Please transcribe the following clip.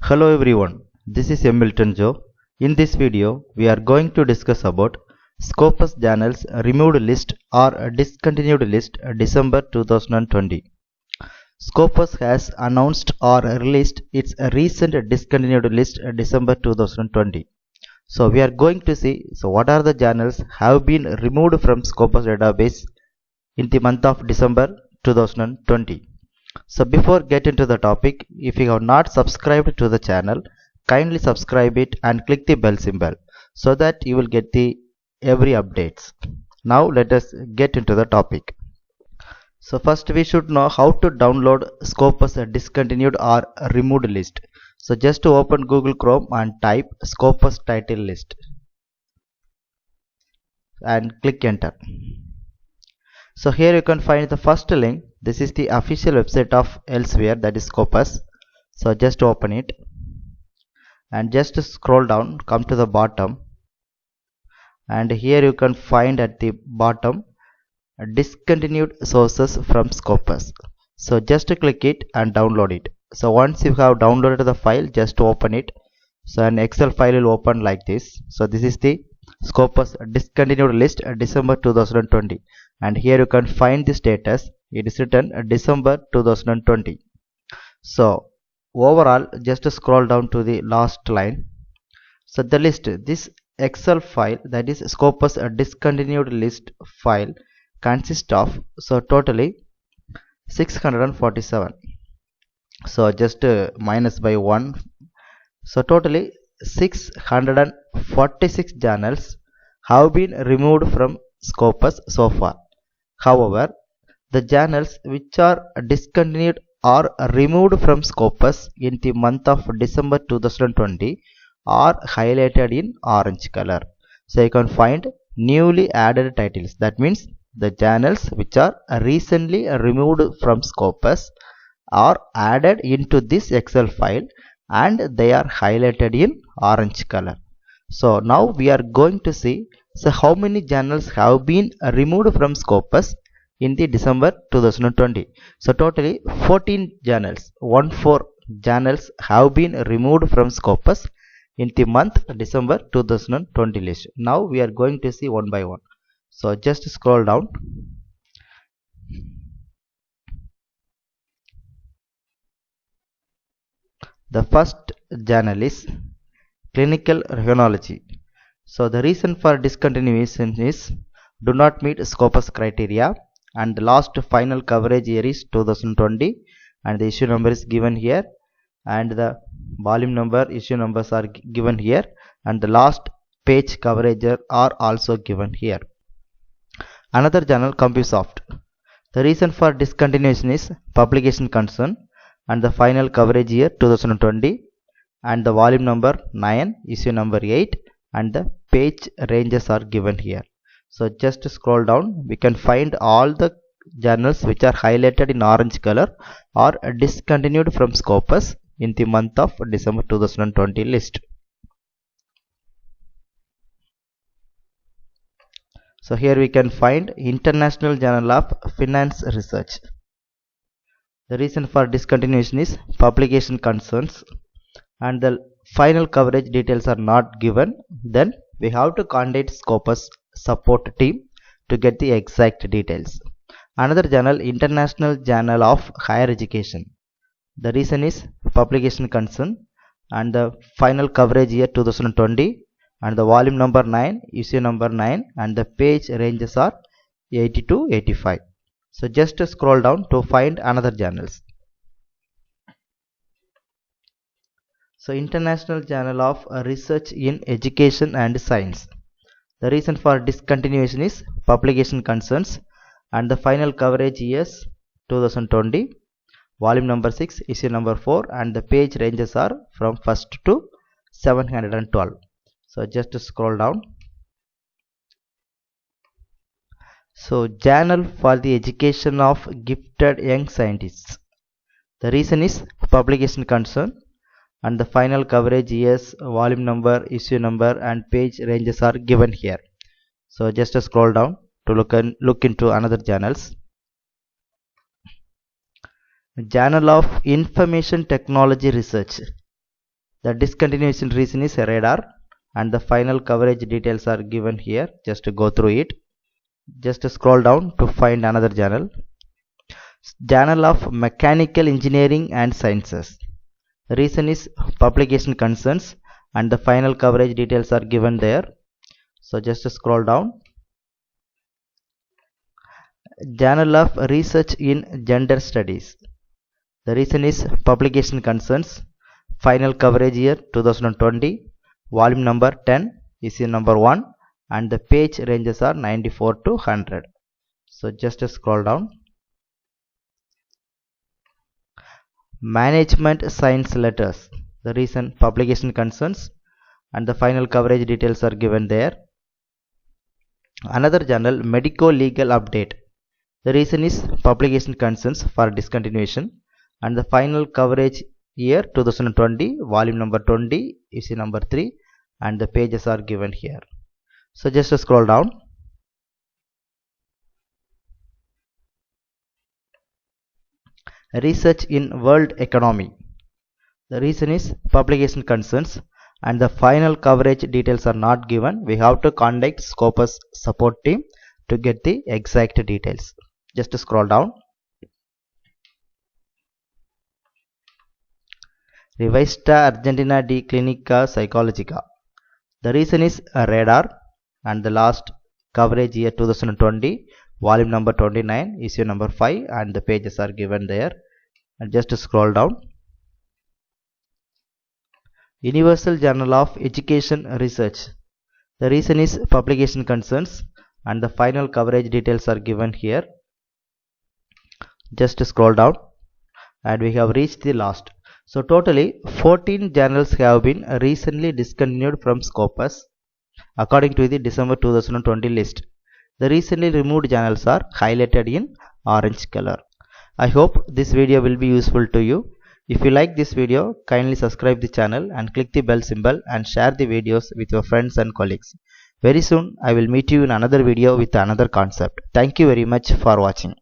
Hello everyone, this is Milton Joe. In this video, we are going to discuss about Scopus Journals removed list or discontinued list December 2020. Scopus has announced or released its recent discontinued list December 2020. So we are going to see what are the journals have been removed from Scopus database in the month of December 2020. So before get into the topic, if you have not subscribed to the channel, kindly subscribe it and click the bell symbol so that you will get the every updates. Now let us get into the topic. So first we should know how to download Scopus discontinued or removed list. So just to open Google Chrome and type Scopus title list and click enter. So here you can find the first link. This is the official website of Elsevier, that is Scopus. So just open it and just scroll down, come to the bottom, and here you can find at the bottom discontinued sources from Scopus. So just click it and download it. So once you have downloaded the file, just open it. So an Excel file will open like this. So this is the Scopus discontinued list December 2020, and here you can find the status. It is written December 2020. So overall, just scroll down to the last line. So the list, this Excel file, that is Scopus discontinued list file, consists of totally 647. So just minus by 1. So totally 646 journals have been removed from Scopus so far. However, the journals which are discontinued or removed from Scopus in the month of December 2020 are highlighted in orange color. So you can find newly added titles. That means the journals which are recently removed from Scopus are added into this Excel file and they are highlighted in orange color. So now we are going to see how many journals have been removed from Scopus in the December 2020. So totally 14 journals, 14 journals have been removed from Scopus in the month December 2020 list. Now we are going to see one by one. So just scroll down. The first journal is Clinical Rhinology. So the reason for discontinuation is do not meet Scopus criteria, and the last final coverage year is 2020, and the issue number is given here, and the volume number, issue numbers are given here, and the last page coverage are also given here. Another journal, CompuSoft. The reason for discontinuation is publication concern, and the final coverage year 2020, and the volume number 9, issue number 8, and the page ranges are given here. So just scroll down, we can find all the journals which are highlighted in orange color or discontinued from Scopus in the month of December 2020 list. So here we can find International Journal of Finance Research. The reason for discontinuation is publication concerns, and the final coverage details are not given. Then we have to contact Scopus support team to get the exact details. Another journal, International Journal of Higher Education. The reason is publication concern, and the final coverage year 2020, and the volume number 9, issue number 9, and the page ranges are 80 to 85. So just scroll down to find another journals. So International Journal of Research in Education and Science. The reason for discontinuation is publication concerns, and the final coverage years 2020, volume number 6, issue number 4, and the page ranges are from 1st to 712. So just scroll down. So journal for the education of gifted young scientists. The reason is publication concern, and the final coverage years, volume number, issue number, and page ranges are given here. So just scroll down to look into another journals. Journal of Information Technology Research. The discontinuation reason is radar, and the final coverage details are given here. Just to go through it. Just scroll down to find another journal. Journal of Mechanical Engineering and Sciences. The reason is publication concerns, and the final coverage details are given there. So just scroll down. Journal of Research in Gender Studies. The reason is publication concerns. Final coverage year 2020. Volume number 10, issue number 1, and the page ranges are 94 to 100. So just scroll down. Management Science Letters. The reason publication concerns, and the final coverage details are given there. Another journal, Medico Legal Update. The reason is publication concerns for discontinuation, and the final coverage year 2020, volume number 20, issue number 3, and the pages are given here. So just scroll down. Research in World Economy. The reason is publication concerns, and the final coverage details are not given. We have to contact Scopus support team to get the exact details. Just scroll down. Revista Argentina de Clinica Psicologica. The reason is radar, and the last coverage year 2020, volume number 29, issue number 5, and the pages are given there. And just scroll down. Universal Journal of Education Research. The reason is publication concerns, and the final coverage details are given here. Just scroll down, and we have reached the last. So totally 14 journals have been recently discontinued from Scopus according to the December 2020 list. The recently removed journals are highlighted in orange color. I hope this video will be useful to you. If you like this video, kindly subscribe the channel and click the bell symbol and share the videos with your friends and colleagues. Very soon I will meet you in another video with another concept. Thank you very much for watching.